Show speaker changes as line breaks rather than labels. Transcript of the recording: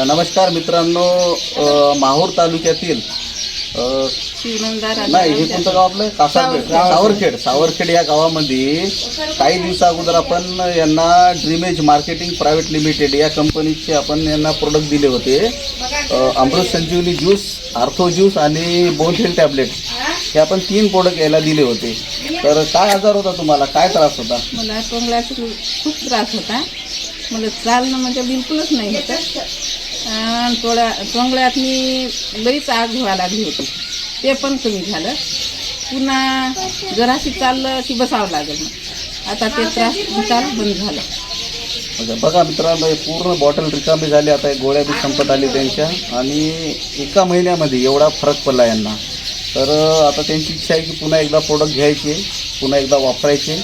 नमस्कार मित्रांनो, माहूर तालुक्यातील नाही हे कोणतं गाव आपलं सावरखेड या गावामध्ये काही दिवसा अगोदर आपण यांना ड्रीमेज मार्केटिंग प्रायव्हेट लिमिटेड या कंपनीचे आपण यांना प्रोडक्ट दिले होते. अमृत संजीवनी ज्यूस, आर्थो ज्यूस आणि बोन हेल्थ टॅबलेट हे आपण 3 प्रोडक्ट यायला दिले होते. तर काय आजार होता तुम्हाला, काय त्रास होता?
मला टोंगळ्याचा खूप त्रास होता. मला चालणं म्हणजे बिलकुलच नाही होतं. टोंगळ्यात मी लईच आग व्हायला लागली होती, ते पण कमी झालं. पुन्हा जराशी चाललं की बसावं लागेल. आता ते त्रास बंद झालं.
म्हणजे बघा मित्रांनो, पूर्ण बॉटल रिकामी झाली. आता गोळ्या बी संपत आली त्यांच्या आणि एका महिन्यामध्ये एवढा फरक पडला यांना. तर आता त्यांची इच्छा आहे की पुन्हा एकदा प्रोडक्ट घ्यायचे, पुन्हा एकदा वापरायचे